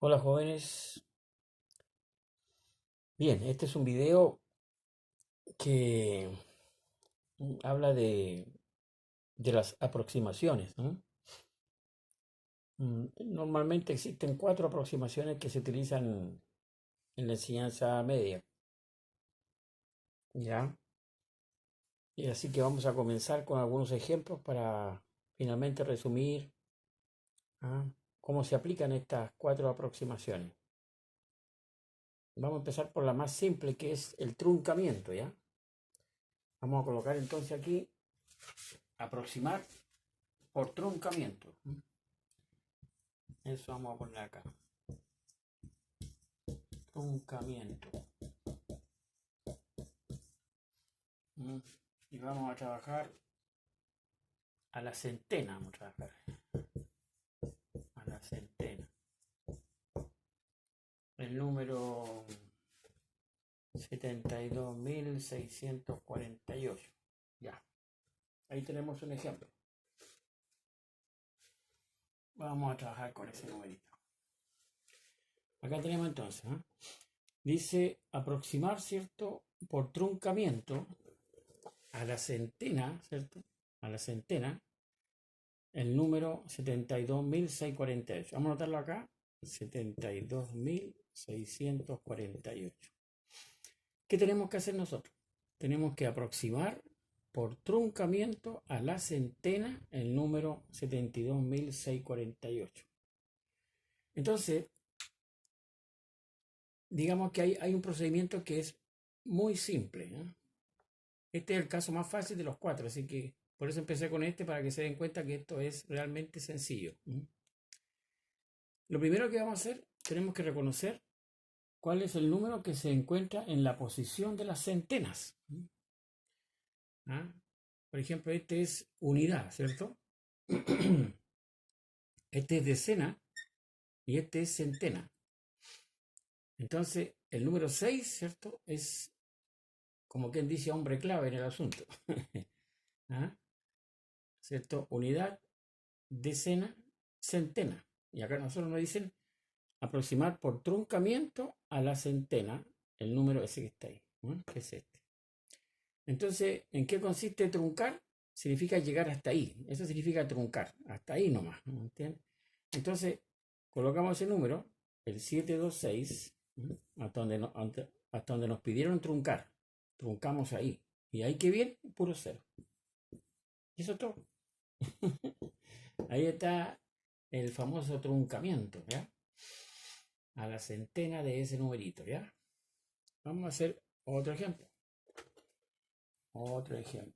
Hola jóvenes, bien, este es un video que habla de las aproximaciones, ¿no? Normalmente existen cuatro aproximaciones que se utilizan en la enseñanza media, ¿ya? Y así que vamos a comenzar con algunos ejemplos para finalmente resumir, ¿ah?, cómo se aplican estas cuatro aproximaciones. Vamos a empezar por la más simple, que es el truncamiento, ¿ya? Vamos a colocar entonces aquí aproximar por truncamiento. Eso vamos a poner acá. Truncamiento. Y vamos a trabajar a la centena. Vamos a trabajar a la centena. El número 72.648. Ya. Ahí tenemos un ejemplo. Vamos a trabajar con ese numerito. Acá tenemos entonces, ¿eh? Dice aproximar, ¿cierto?, por truncamiento a la centena, ¿cierto? A la centena, el número 72.648. Vamos a anotarlo acá. 72.648. ¿Qué tenemos que hacer nosotros? Tenemos que aproximar por truncamiento a la centena el número 72.648. Entonces, digamos que hay un procedimiento que es muy simple, ¿no? Este es el caso más fácil de los cuatro, así que por eso empecé con este, para que se den cuenta que esto es realmente sencillo. Lo primero que vamos a hacer, tenemos que reconocer cuál es el número que se encuentra en la posición de las centenas. ¿Ah? Por ejemplo, este es unidad, ¿cierto? Este es decena y este es centena. Entonces, el número 6, ¿cierto?, es como quien dice hombre clave en el asunto. ¿Ah? ¿Cierto? Unidad, decena, centena. Y acá nosotros nos dicen aproximar por truncamiento a la centena el número ese que está ahí, ¿no?, que es este. Entonces, ¿en qué consiste truncar? Significa llegar hasta ahí. Eso significa truncar, hasta ahí nomás, ¿no? ¿Entiendes? Entonces, colocamos ese número, el 726, hasta donde nos pidieron truncar. Truncamos ahí. Y ahí que viene, puro cero. Y eso es todo. Ahí está el famoso truncamiento, ¿ya? A la centena de ese numerito, ¿ya? Vamos a hacer otro ejemplo. Otro ejemplo.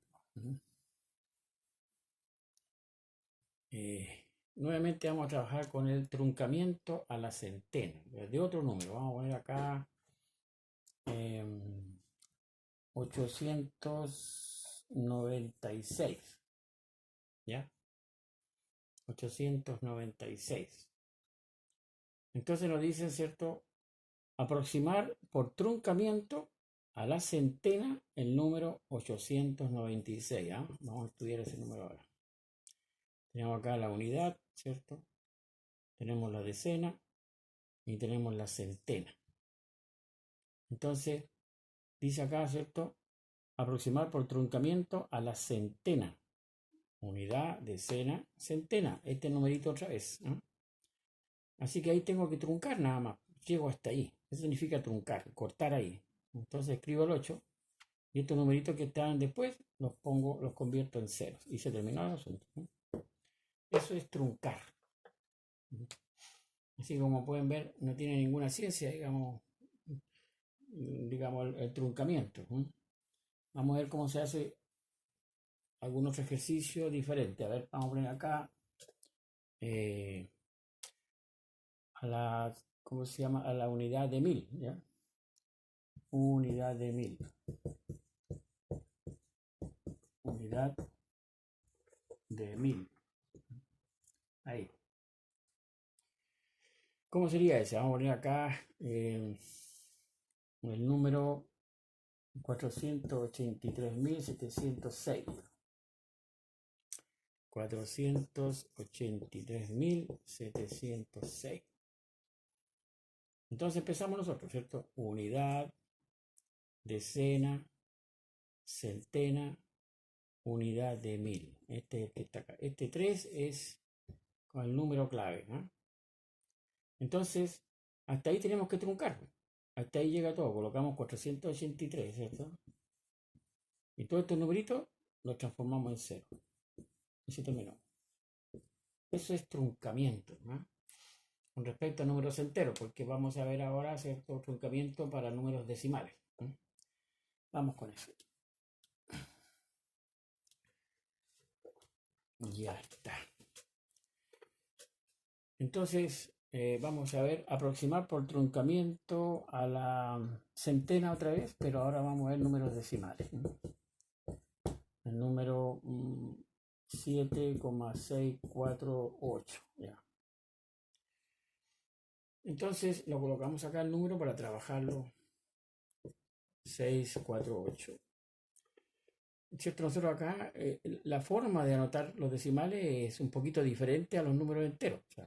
Nuevamente vamos a trabajar con el truncamiento a la centena de otro número. Vamos a poner acá 896. ¿Ya? 896. Entonces nos dicen, ¿cierto?, aproximar por truncamiento a la centena el número 896. ¿Ah? Vamos a estudiar ese número ahora. Tenemos acá la unidad, ¿cierto? Tenemos la decena y tenemos la centena. Entonces, dice acá, ¿cierto?, aproximar por truncamiento a la centena. Unidad, decena, centena. Este numerito otra vez, ¿no? Así que ahí tengo que truncar nada más. Llego hasta ahí. Eso significa truncar, cortar ahí. Entonces escribo el 8 y estos numeritos que están después los convierto en ceros. Y se terminó el asunto, ¿no? Eso es truncar. Así como pueden ver, no tiene ninguna ciencia, digamos el truncamiento. Vamos a ver cómo se hace algún otro ejercicio diferente. A ver, vamos a poner acá a la, ¿cómo se llama?, a la unidad de 1000, ¿ya? Unidad de 1000. Unidad de 1000. Ahí. ¿Cómo sería ese? Vamos a poner acá el número 483.706. 483.706. Entonces empezamos nosotros, ¿cierto? Unidad, decena, centena, unidad de mil. Este que está acá. Este 3 es con el número clave, ¿no? Entonces, hasta ahí tenemos que truncar. Hasta ahí llega todo. Colocamos 483, ¿cierto? Y todos estos numeritos los transformamos en cero. Y se terminó. Eso es truncamiento, ¿no? Con respecto a números enteros, porque vamos a ver ahora cierto truncamiento para números decimales, ¿no? Vamos con eso. Ya está. Entonces, vamos a ver, aproximar por truncamiento a la centena otra vez, pero ahora vamos a ver números decimales, ¿no? El número 7,648. Ya. Entonces lo colocamos acá el número para trabajarlo. 648. ¿Cierto? Nosotros acá la forma de anotar los decimales es un poquito diferente a los números enteros. O sea,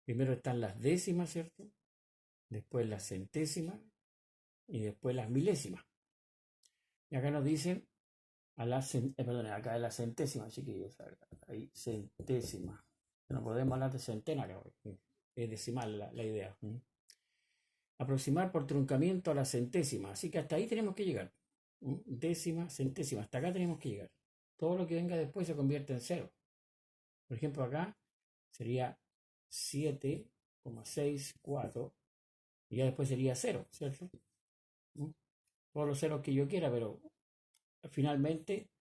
primero están las décimas, ¿cierto? Después las centésimas y después las milésimas. Y acá nos dicen perdón, acá es la centésima, chiquillos. Ahí, centésima. No podemos hablar de centena, es decimal la idea. Aproximar por truncamiento a la centésima. Así que hasta ahí tenemos que llegar. Décima, centésima. Hasta acá tenemos que llegar. Todo lo que venga después se convierte en cero. Por ejemplo, acá sería 7,64 y ya después sería 0, ¿cierto? Todos los ceros que yo quiera, pero finalmente,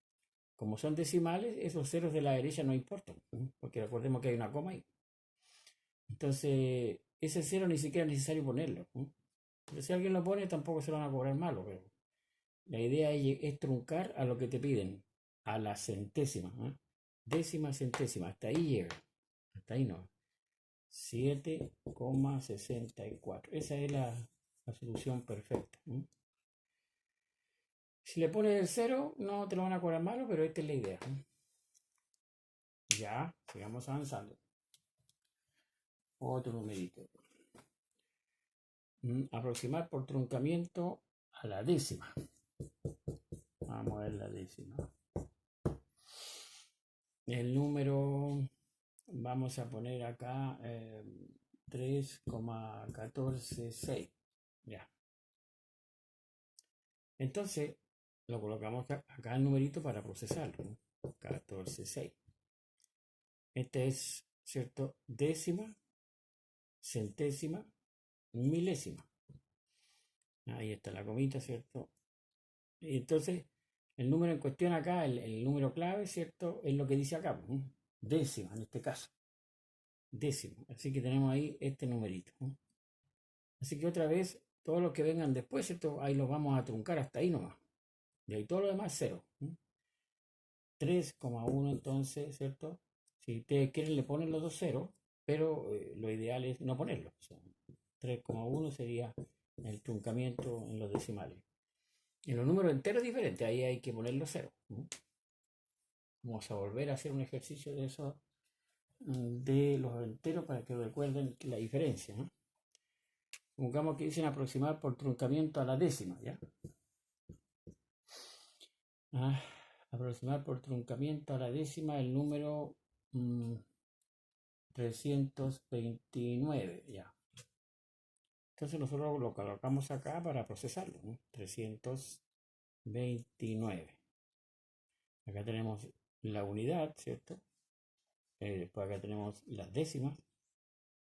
como son decimales, esos ceros de la derecha no importan, porque recordemos que hay una coma ahí. Entonces, ese cero ni siquiera es necesario ponerlo. Pero si alguien lo pone, tampoco se lo van a cobrar malo. Pero la idea es truncar a lo que te piden, a la centésima. Décima, centésima, hasta ahí llega. Hasta ahí no. 7,64. Esa es la solución perfecta. Si le pones el 0, no te lo van a cobrar malo, pero esta es la idea. Ya, sigamos avanzando. Otro numerito. Aproximar por truncamiento a la décima. Vamos a ver la décima. El número, vamos a poner acá 3,146. Ya. Entonces, lo colocamos acá el numerito para procesarlo, ¿no? 14,6. Este es, ¿cierto? Décima, centésima, milésima. Ahí está la comita, ¿cierto? Y entonces, el número en cuestión acá, el número clave, ¿cierto? Es lo que dice acá, ¿no? Décima en este caso. Décimo. Así que tenemos ahí este numerito, ¿no? Así que otra vez, todos los que vengan después, ¿cierto? Ahí los vamos a truncar hasta ahí nomás. Y ahí todo lo demás, cero. 3,1 entonces, ¿cierto? Si ustedes quieren le ponen los dos ceros, pero lo ideal es no ponerlo. O sea, 3,1 sería el truncamiento en los decimales. En los números enteros es diferente, ahí hay que poner los ceros. Vamos a volver a hacer un ejercicio de eso, de los enteros, para que recuerden la diferencia, ¿no? Pongamos que dicen aproximar por truncamiento a la décima, ¿ya? Aproximar por truncamiento a la décima el número 329, ya. Entonces nosotros lo colocamos acá para procesarlo, ¿no? 329. Acá tenemos la unidad, ¿cierto? Después acá tenemos las décimas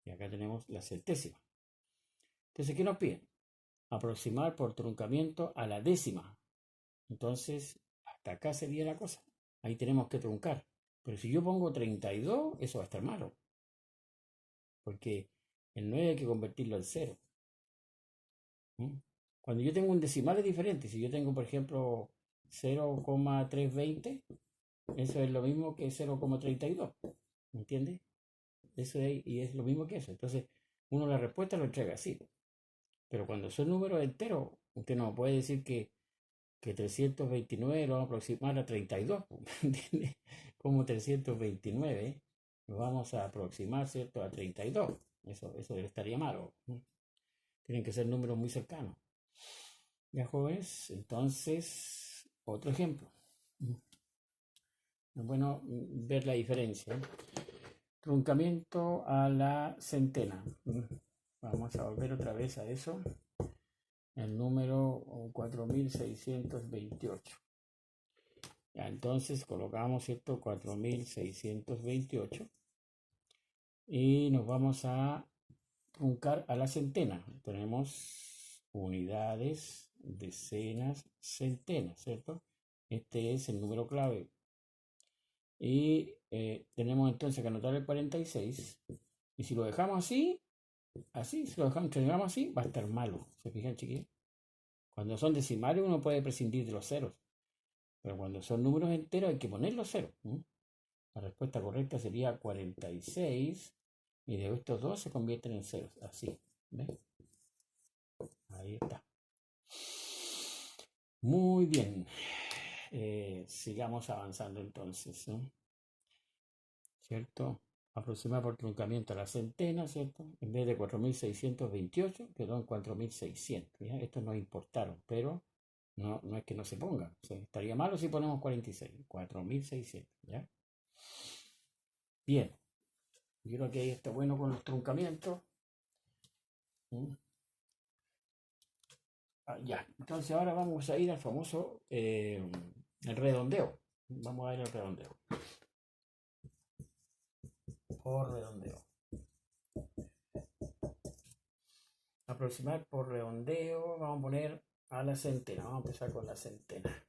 y acá tenemos las centésimas. Entonces, ¿qué nos piden? Aproximar por truncamiento a la décima. Entonces, hasta acá sería la cosa. Ahí tenemos que truncar. Pero si yo pongo 32, eso va a estar malo. Porque el 9 hay que convertirlo al 0. Cuando yo tengo un decimal es diferente. Si yo tengo, por ejemplo, 0,320, eso es lo mismo que 0,32. ¿Me entiendes? Eso es, y es lo mismo que eso. Entonces, uno la respuesta lo entrega así. Pero cuando son números enteros, usted no puede decir que 329 lo vamos a aproximar a 32. ¿Entiendes? Como 329 lo vamos a aproximar, ¿cierto? A 32. Eso estaría malo. Tienen que ser números muy cercanos. Ya, jóvenes, entonces, otro ejemplo. Es bueno ver la diferencia. Truncamiento a la centena. Vamos a volver otra vez a eso. El número 4628. Ya, entonces colocamos, ¿cierto? 4628. Y nos vamos a truncar a la centena. Tenemos unidades, decenas, centenas, ¿cierto? Este es el número clave. Y tenemos entonces que anotar el 46. Y si lo dejamos así, si lo dejamos así, va a estar malo. ¿Se fijan, chiquillos? Cuando son decimales uno puede prescindir de los ceros. Pero cuando son números enteros hay que poner los ceros. La respuesta correcta sería 46. Y de estos dos se convierten en ceros. Así. ¿Ves? Ahí está. Muy bien. Sigamos avanzando entonces. ¿Cierto? Aproximar por truncamiento a la centena, ¿cierto? En vez de 4628, quedó en 4600. ¿Ya? Estos nos importaron, pero no es que no se pongan. O sea, estaría malo si ponemos 46. 4600. ¿Ya? Bien. Yo creo que ahí está bueno con los truncamientos. Ya. Entonces ahora vamos a ir al famoso el redondeo. Vamos a ir al redondeo. Por redondeo. Aproximar por redondeo, vamos a poner a la centena. Vamos a empezar con la centena.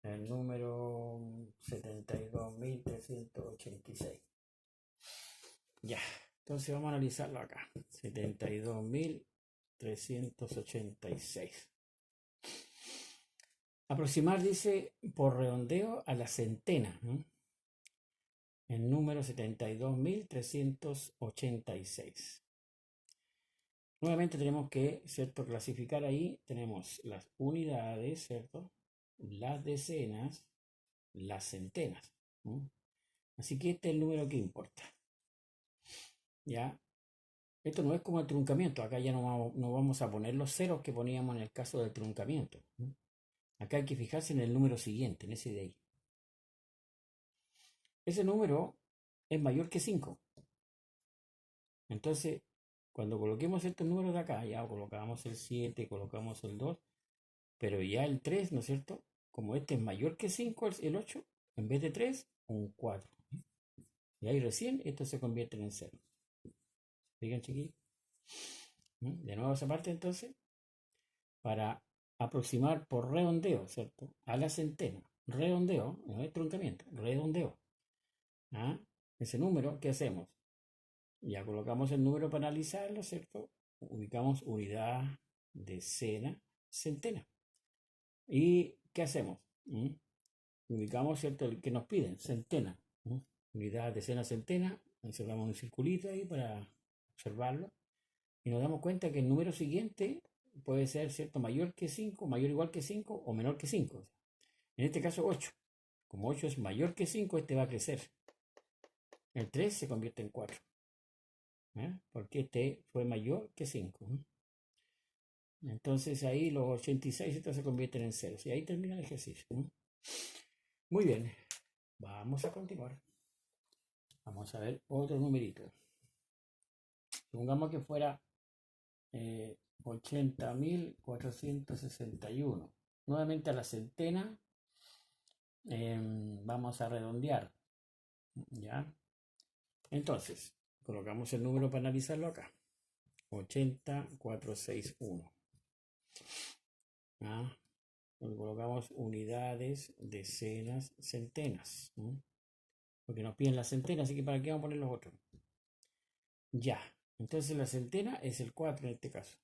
El número 72.386. Ya, entonces vamos a analizarlo acá. 72.386. Aproximar dice por redondeo a la centena. El número 72.386. Nuevamente tenemos que, ¿cierto? Clasificar ahí. Tenemos las unidades, ¿cierto? Las decenas, las centenas. Así que este es el número que importa. ¿Ya? Esto no es como el truncamiento. Acá ya no vamos a poner los ceros que poníamos en el caso del truncamiento. Acá hay que fijarse en el número siguiente, en ese de ahí. Ese número es mayor que 5. Entonces, cuando coloquemos estos números de acá, ya colocamos el 7, colocamos el 2, pero ya el 3, ¿no es cierto? Como este es mayor que 5, el 8, en vez de 3, un 4. Y ahí recién esto se convierte en 0. Digan, chiquillos. De nuevo esa parte entonces, para aproximar por redondeo, ¿cierto? A la centena. Redondeo, no es truncamiento, redondeo. Ese número, ¿qué hacemos? Ya colocamos el número para analizarlo, ¿cierto? Ubicamos unidad, decena, centena. ¿Y qué hacemos? Ubicamos, ¿cierto? El que nos piden, centena. Unidad, decena, centena. Encerramos un circulito ahí para observarlo. Y nos damos cuenta que el número siguiente puede ser, ¿cierto? Mayor que 5, mayor o igual que 5 o menor que 5. En este caso 8. Como 8 es mayor que 5, este va a crecer. El 3 se convierte en 4. Porque este fue mayor que 5. Entonces ahí los 86 estos se convierten en 0. Y ahí termina el ejercicio. Muy bien. Vamos a continuar. Vamos a ver otro numerito. Supongamos que fuera 80.461. Nuevamente a la centena. Vamos a redondear. ¿Ya? Entonces, colocamos el número para analizarlo acá. 80.461. Colocamos unidades, decenas, centenas. Porque nos piden las centenas, así que ¿para qué vamos a poner los otros? Ya. Entonces la centena es el 4 en este caso.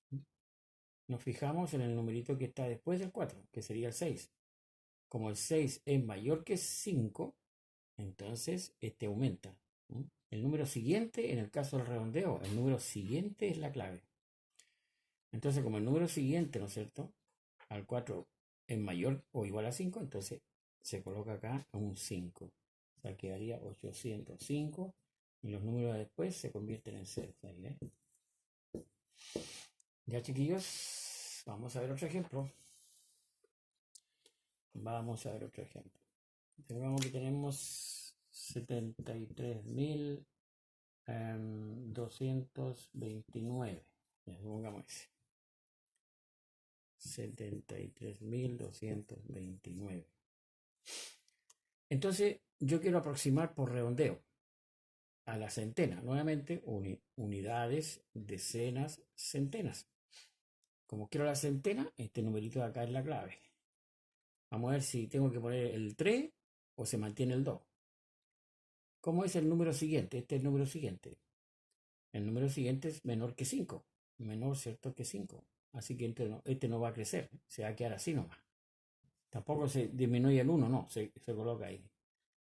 Nos fijamos en el numerito que está después del 4, que sería el 6. Como el 6 es mayor que 5, entonces este aumenta. El número siguiente, en el caso del redondeo, el número siguiente es la clave. Entonces, como el número siguiente, ¿no es cierto?, al 4 es mayor o igual a 5, entonces se coloca acá un 5. O sea, quedaría 805 y los números después se convierten en 0. Ya, chiquillos, vamos a ver otro ejemplo. Vamos a ver otro ejemplo. Digamos que tenemos 73.229. Ya, pongamos ese. 73.229. Entonces, yo quiero aproximar por redondeo a la centena. Nuevamente, unidades, decenas, centenas. Como quiero la centena, este numerito de acá es la clave. Vamos a ver si tengo que poner el 3 o se mantiene el 2. ¿Cómo es el número siguiente? Este es el número siguiente. El número siguiente es menor que 5. Menor, ¿cierto?, que 5. Así que este no va a crecer. Se va a quedar así nomás. Tampoco se disminuye el 1, no. Se coloca ahí.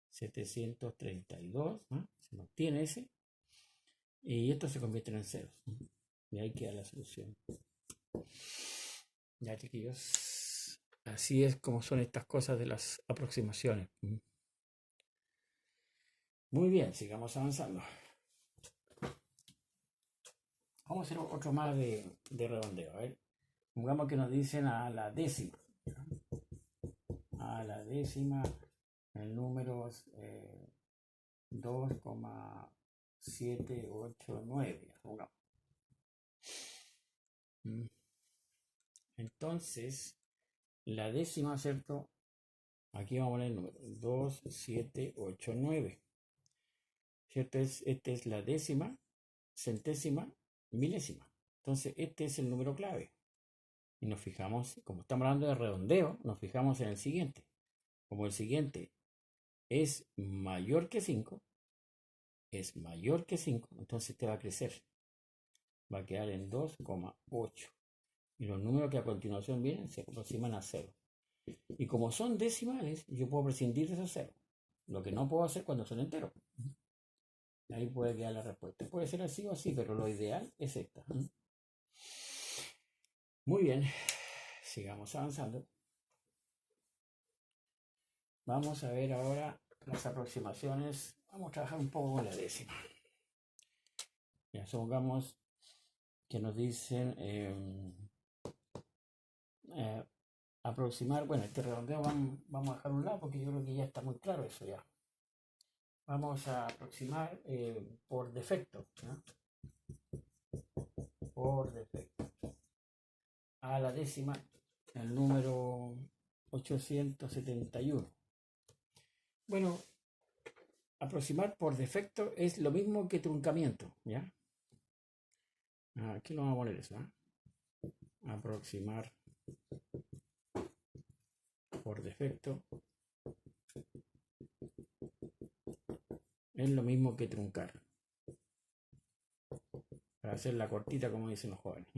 732. ¿No? Se mantiene ese. Y esto se convierte en ceros. Y ahí queda la solución. Ya, chiquillos. Así es como son estas cosas de las aproximaciones. Muy bien, sigamos avanzando. Vamos a hacer otro más de redondeo. A ver, pongamos que nos dicen a la décima. A la décima, el número es 2,789. Entonces, la décima, ¿cierto? Aquí vamos a poner el número 2789. ¿Cierto? Esta es la décima, centésima, milésima. Entonces, este es el número clave. Y nos fijamos, como estamos hablando de redondeo, nos fijamos en el siguiente. Como el siguiente es mayor que 5, entonces este va a crecer. Va a quedar en 2,8. Y los números que a continuación vienen se aproximan a 0. Y como son decimales, yo puedo prescindir de esos ceros. Lo que no puedo hacer cuando son enteros. Ahí puede quedar la respuesta. Puede ser así o así, pero lo ideal es esta. Muy bien, sigamos avanzando. Vamos a ver ahora las aproximaciones. Vamos a trabajar un poco con la décima. Ya, supongamos que nos dicen aproximar. Bueno, este redondeo vamos a dejar a un lado porque yo creo que ya está muy claro eso ya. Vamos a aproximar por defecto. ¿No? Por defecto. A la décima, el número 871. Bueno, aproximar por defecto es lo mismo que truncamiento, ¿ya? Aquí lo vamos a poner eso, ¿eh? Aproximar por defecto es lo mismo que truncar. Para hacer la cortita, como dicen los jóvenes.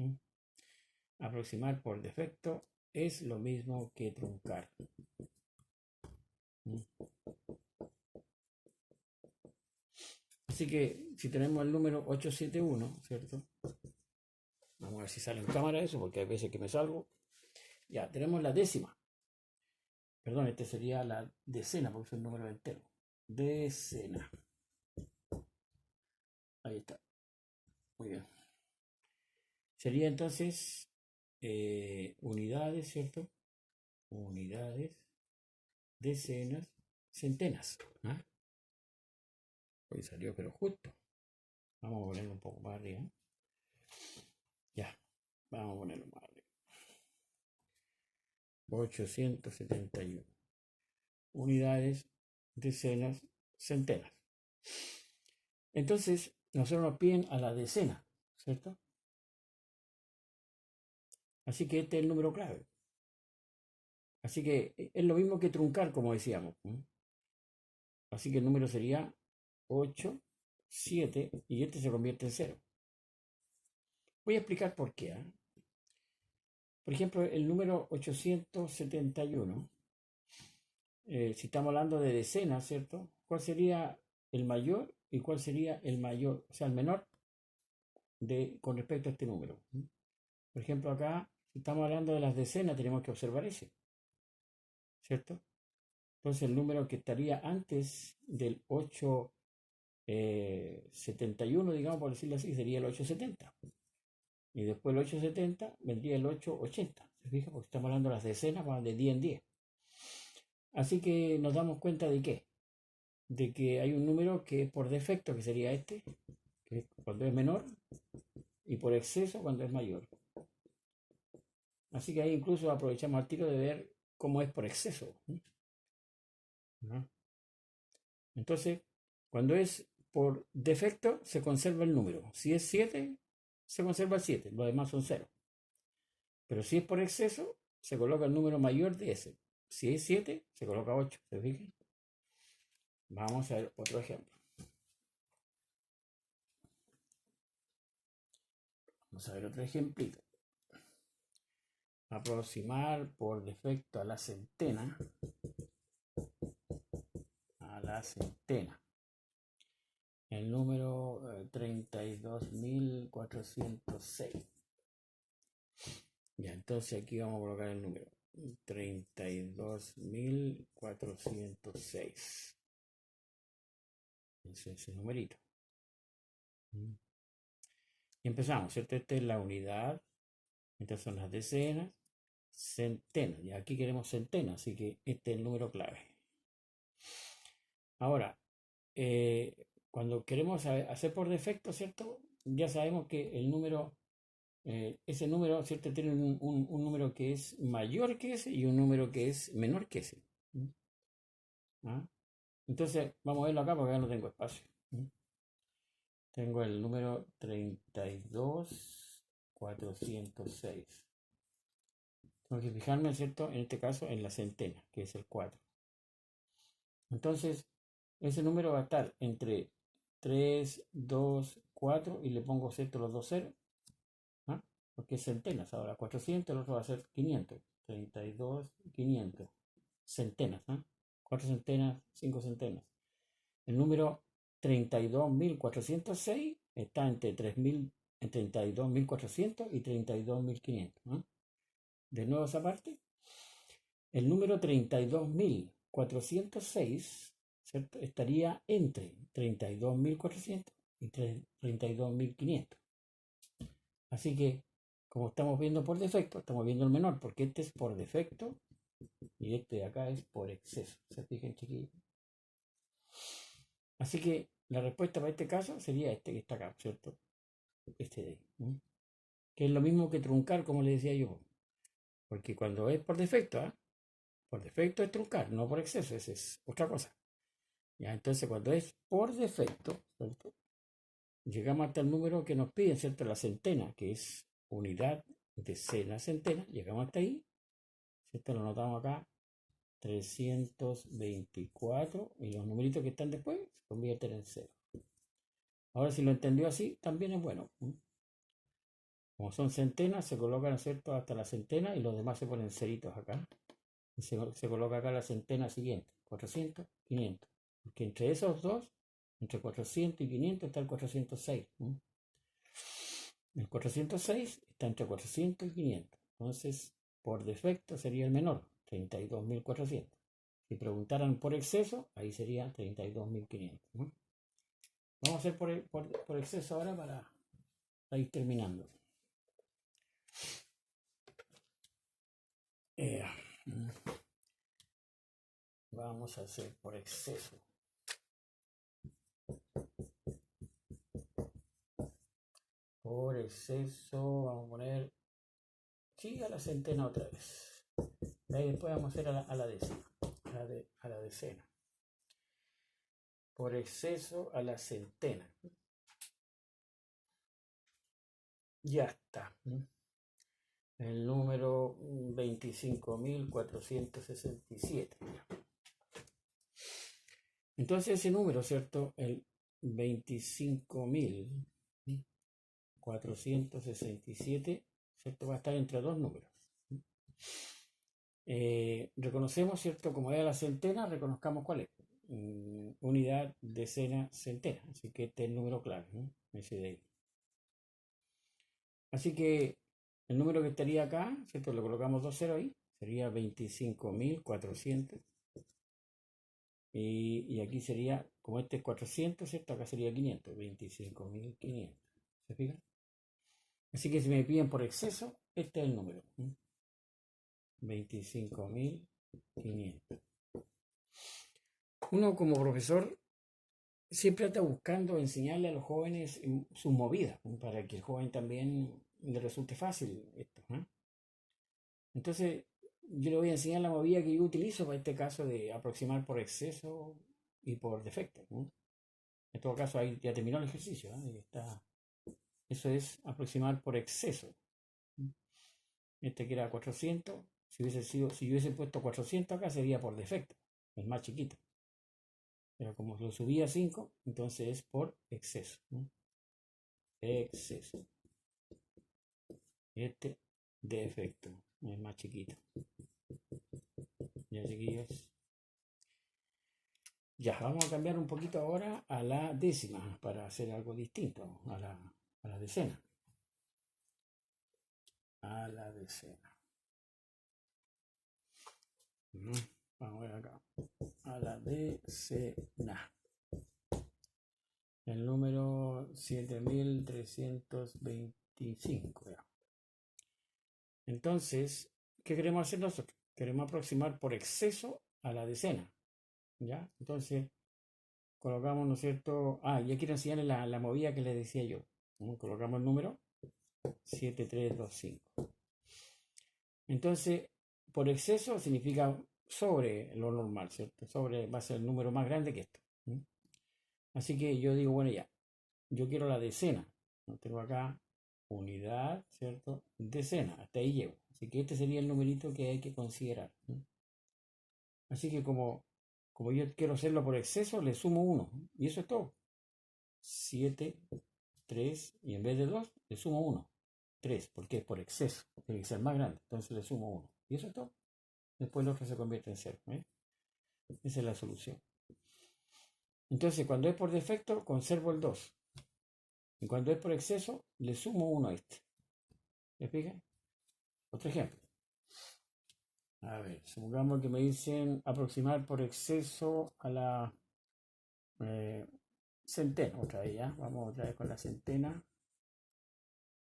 Aproximar por defecto es lo mismo que truncar. Así que si tenemos el número 871, ¿cierto? Vamos a ver si sale en cámara eso, porque hay veces que me salgo. Ya, tenemos la décima. Perdón, este sería la decena, porque es el número entero. Decena. Ahí está. Muy bien. Sería entonces unidades, ¿cierto? Unidades, decenas, centenas. ¿Ah? Hoy salió, pero justo. Vamos a ponerlo un poco más arriba. Ya, vamos a ponerlo más arriba. 871. Unidades, decenas, centenas. Entonces, nosotros nos piden a la decena, ¿cierto? Así que este es el número clave. Así que es lo mismo que truncar, como decíamos. Así que el número sería 8, 7 y este se convierte en 0. Voy a explicar por qué. Por ejemplo, el número 871, si estamos hablando de decenas, ¿cierto? ¿Cuál sería el mayor y cuál sería el mayor, o sea, el menor con respecto a este número? Por ejemplo, acá, si estamos hablando de las decenas, tenemos que observar ese, ¿cierto? Entonces, el número que estaría antes del 871, digamos, por decirlo así, sería el 870. Y después el 870 vendría el 880. ¿Se fija? Porque estamos hablando de las decenas, van de 10 en 10. Así que nos damos cuenta de qué. De que hay un número que es por defecto, que sería este, que es cuando es menor, y por exceso cuando es mayor. Así que ahí incluso aprovechamos al tiro de ver cómo es por exceso. ¿No? Entonces, cuando es por defecto, se conserva el número. Si es 7, se conserva el 7, los demás son 0. Pero si es por exceso, se coloca el número mayor de ese. Si es 7, se coloca 8. ¿Se fijan? Vamos a ver otro ejemplo. Vamos a ver otro ejemplito. Aproximar por defecto a la centena. El número 32.406. Ya, entonces aquí vamos a colocar el número 32.406. Ese numerito. Y empezamos, ¿cierto? Esta es la unidad. Estas son las decenas. Centenas. Y aquí queremos centenas, así que este es el número clave. Ahora, cuando queremos hacer por defecto, ¿cierto? Ya sabemos que el número, ese número, ¿cierto? Tiene un número que es mayor que ese y un número que es menor que ese. ¿Ah? Entonces, vamos a verlo acá porque acá no tengo espacio. Tengo el número 32.406. Tengo que fijarme, ¿cierto? En este caso, en la centena, que es el 4. Entonces, ese número va a estar entre 3, 2, 4 y le pongo, ¿cierto? Los dos ceros. ¿Ah? Porque es centenas. Ahora 400, el otro va a ser 500. 32, 500. Centenas. ¿Ah? 4 centenas, 5 centenas. El número 32.406 está entre 32.400 y 32.500. ¿Ah? De nuevo esa parte. El número 32.406, ¿cierto? Estaría entre 32.400 y 32.500. Así que, como estamos viendo por defecto, estamos viendo el menor, porque este es por defecto y este de acá es por exceso. ¿Se fijan, chiquillos? Así que la respuesta para este caso sería este que está acá, ¿cierto? Este de ahí. Que es lo mismo que truncar, como le decía yo. Porque cuando es por defecto, por defecto es truncar, no por exceso, esa es otra cosa. Ya, entonces cuando es por defecto, ¿cierto? Llegamos hasta el número que nos piden, ¿cierto? La centena, que es unidad, decena, centena. Llegamos hasta ahí, ¿cierto? Lo anotamos acá, 324, y los numeritos que están después se convierten en 0. Ahora, si lo entendió así, también es bueno. Como son centenas, se colocan, ¿cierto? Hasta la centena y los demás se ponen ceritos acá. Y se coloca acá la centena siguiente, 400, 500. Porque entre esos dos, entre 400 y 500 está el 406. El 406 está entre 400 y 500. Entonces, por defecto sería el menor, 32.400. Si preguntaran por exceso, ahí sería 32.500. Vamos a hacer por exceso ahora para ir terminando. Vamos a hacer por exceso. Por exceso, vamos a poner, sí, a la centena otra vez. De ahí después vamos a hacer a la décima, a la decena. Por exceso a la centena. Ya está. El número 25.467. Entonces ese número, ¿cierto? El 25.467, ¿cierto? Va a estar entre dos números. Reconocemos, ¿cierto? Como era la centena, reconozcamos cuál es. Unidad, decena, centena. Así que este es el número clave, ¿no? Ese de ahí. Así que el número que estaría acá, ¿cierto? Le colocamos 2 ceros ahí, sería 25.400. Y aquí sería, como este es 400, ¿cierto? Acá sería 500, 25.500. ¿Se fijan? Así que si me piden por exceso, este es el número. 25.500. Uno como profesor siempre está buscando enseñarle a los jóvenes sus movidas, para que el joven también le resulte fácil esto. Entonces, yo le voy a enseñar la movida que yo utilizo para este caso de aproximar por exceso y por defecto. En todo caso, ahí ya terminó el ejercicio. Eso es aproximar por exceso. Este que era 400, si yo hubiese puesto 400 acá, sería por defecto, es más chiquito. Pero como lo subí a 5, entonces es por exceso. Exceso. Este defecto es más chiquito. Ya, chiquillos. Ya, vamos a cambiar un poquito ahora a la décima para hacer algo distinto a la decena. A la decena. Vamos a ver acá. A la decena. El número 7325. Ya. Entonces, ¿qué queremos hacer nosotros? Queremos aproximar por exceso a la decena. ¿Ya? Entonces, colocamos, ¿no es cierto? Ya quiero enseñarles la movida que les decía yo. Colocamos el número 7325. Entonces, por exceso significa sobre lo normal, ¿cierto? Sobre va a ser el número más grande que esto. Así que yo digo, bueno, ya, yo quiero la decena. Tengo acá unidad, ¿cierto? Decena, hasta ahí llego. Así que este sería el numerito que hay que considerar. Así que como yo quiero hacerlo por exceso, le sumo 1. Y eso es todo. 7, 3, y en vez de 2, le sumo 1. 3, porque es por exceso. Tiene que ser más grande. Entonces le sumo 1. Y eso es todo. Después lo que se convierte en 0. Esa es la solución. Entonces, cuando es por defecto, conservo el 2. Y cuando es por exceso, le sumo 1 a este. ¿Me fijan? Otro ejemplo. A ver, supongamos que me dicen aproximar por exceso a la centena. Otra vez, ¿ya? Vamos otra vez con la centena.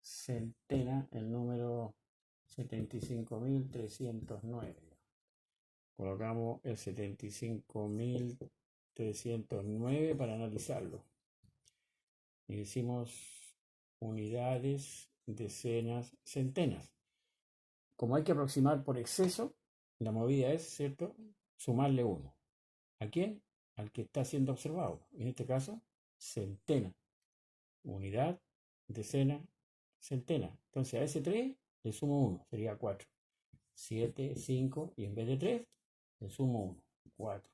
Centena, el número 75.309. Colocamos el 75.309 para analizarlo. Y decimos unidades, decenas, centenas. Como hay que aproximar por exceso, la movida es, ¿cierto?, sumarle 1. ¿A quién? Al que está siendo observado. En este caso, centena. Unidad, decena, centena. Entonces a ese 3 le sumo 1, sería 4. 7, 5, y en vez de 3, le sumo 1, 4.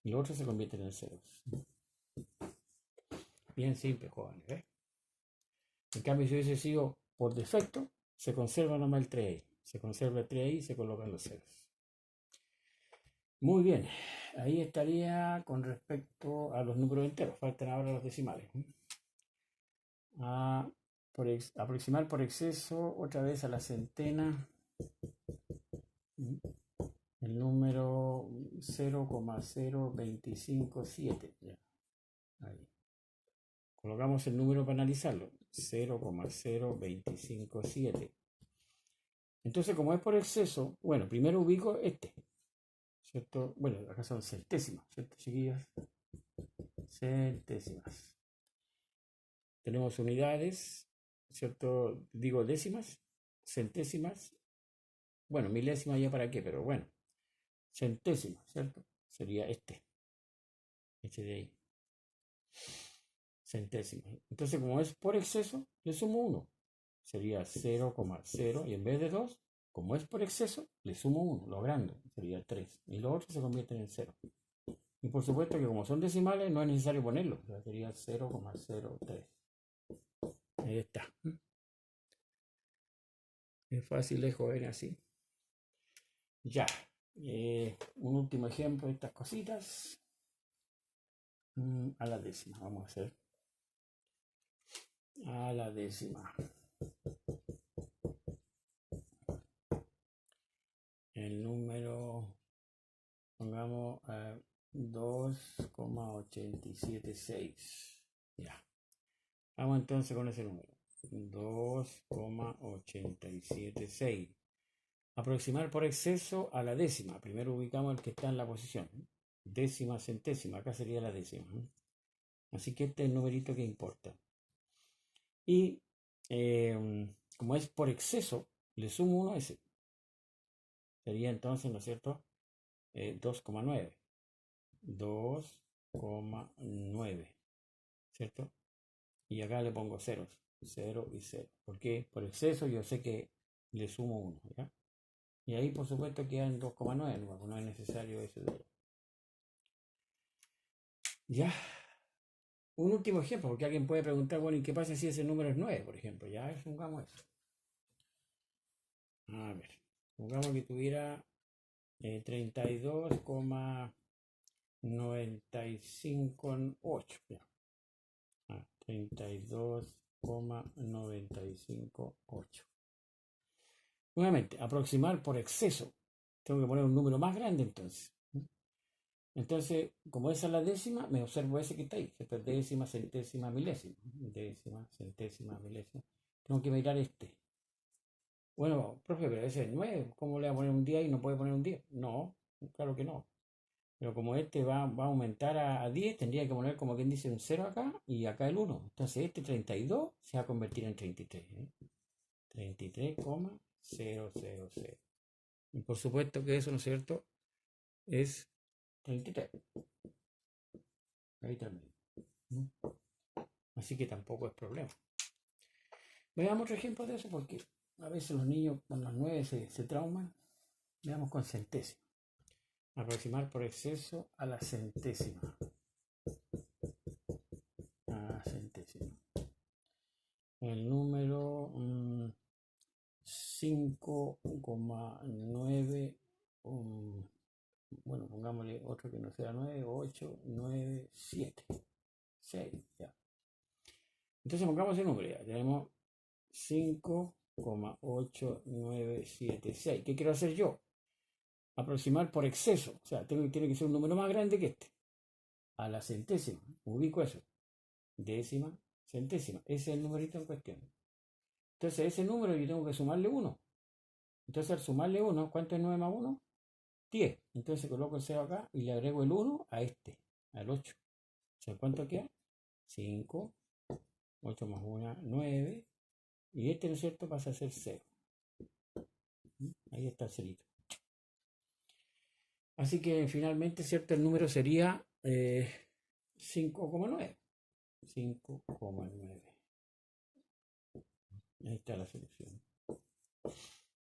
Y los otros se convierten en ceros. Bien simple, jóvenes. En cambio, si hubiese sido por defecto, se conserva nomás el 3 ahí. Se conserva el 3 ahí y se colocan los ceros. Muy bien. Ahí estaría con respecto a los números enteros. Faltan ahora los decimales. Aproximar por exceso otra vez a la centena. El número 0,0257. Ahí. Colocamos el número para analizarlo. 0,0257. Entonces, como es por exceso, bueno, primero ubico este, ¿cierto? Bueno, acá son centésimas, ¿cierto, chiquillas? Centésimas. Tenemos unidades, ¿cierto? Digo décimas, centésimas. Bueno, milésimas ya para qué, pero bueno. Centésimas, ¿cierto? Sería este de ahí. Centésimas. Entonces, como es por exceso, le sumo 1. Sería 0,0, y en vez de 2, como es por exceso, le sumo 1, lo grande, sería 3. Y los otros se convierten en 0. Y por supuesto que como son decimales, no es necesario ponerlo. O sea, sería 0,03. Ahí está. Es fácil, es joven así. Ya. Un último ejemplo de estas cositas. A la décima, vamos a hacer. A la décima. El número, pongamos 2,876. Ya. Vamos entonces con ese número. 2,876. Aproximar por exceso a la décima. Primero ubicamos el que está en la posición. Décima, centésima. Acá sería la décima. Así que este es el numerito que importa. Y como es por exceso, le sumo 1 a ese. Sería entonces, ¿no es cierto? 2,9. 2,9. ¿Cierto? Y acá le pongo ceros. 0 y 0. Porque por exceso yo sé que le sumo 1. ¿Ya? Y ahí por supuesto quedan 2,9. No es necesario ese 0. Ya. Un último ejemplo, porque alguien puede preguntar, bueno, ¿y qué pasa si ese número es 9, por ejemplo? Ya, supongamos eso. A ver, supongamos que tuviera 32,958. 32,958. Nuevamente, aproximar por exceso. Tengo que poner un número más grande entonces. Entonces, como esa es la décima, me observo ese que está ahí. Décima, centésima, milésima. Décima, centésima, milésima. Tengo que mirar este. Bueno, profe, pero ese es 9. ¿Cómo le va a poner un día y no puede poner un 10? No, claro que no. Pero como este va a aumentar a 10, tendría que poner como quien dice un 0 acá y acá el 1. Entonces este 32 se va a convertir en 33. 33,000. Y por supuesto que eso, ¿no es cierto? Es 33. Ahí también. Así que tampoco es problema. Veamos otro ejemplo de eso porque a veces los niños con las 9 se trauman. Veamos con centésima. Aproximar por exceso a la centésima. El número 5,9. Bueno, pongámosle otro que no sea 9, 8, 9, 7, 6. Ya. Entonces pongamos el número. Ya tenemos 5,8976. ¿Qué quiero hacer yo? Aproximar por exceso. O sea, tiene que ser un número más grande que este. A la centésima. Ubico eso. Décima, centésima. Ese es el numerito en cuestión. Entonces, ese número yo tengo que sumarle 1. Entonces, al sumarle 1, ¿cuánto es 9 más 1? 10. Entonces, coloco el 0 acá y le agrego el 1 a este, al 8. O sea, ¿cuánto queda? 5, 8 más 1, 9. Y este, ¿no es cierto?, pasa a ser 0. Ahí está el cerito. Así que finalmente, ¿cierto? El número sería 5,9. 5,9. Ahí está la solución.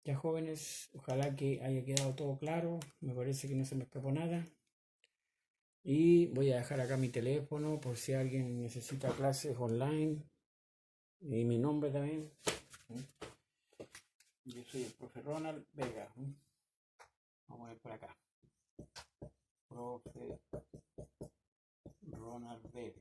Ya jóvenes, ojalá que haya quedado todo claro. Me parece que no se me escapó nada. Y voy a dejar acá mi teléfono por si alguien necesita clases online. Y mi nombre también. Yo soy el profe Ronald Vega. Vamos a ver por acá. Profe Ronald Vega.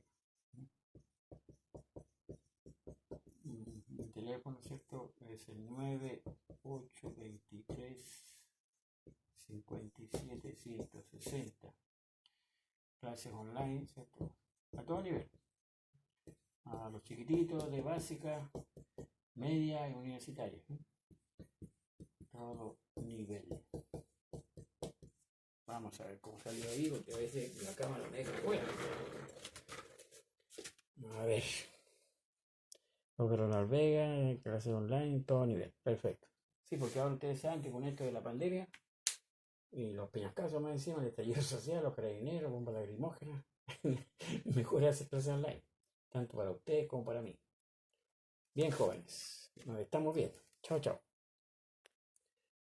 Mi teléfono, ¿cierto? Es el 9823-57160. Clases online, ¿cierto? A todo nivel. A los chiquititos de básica, media y universitaria. Todo nivel. Vamos a ver cómo salió ahí, porque a veces la cámara me deja fuera. A ver. Ronald Vega, clases online, todo nivel. Perfecto. Sí, porque ahora ustedes saben que con esto de la pandemia y los peñascasos más encima, el estallido social, los carabineros, bombas lacrimógenas, mejor hacer clases online. Tanto para ustedes como para mí. Bien, jóvenes. Nos estamos viendo. Chao, chao.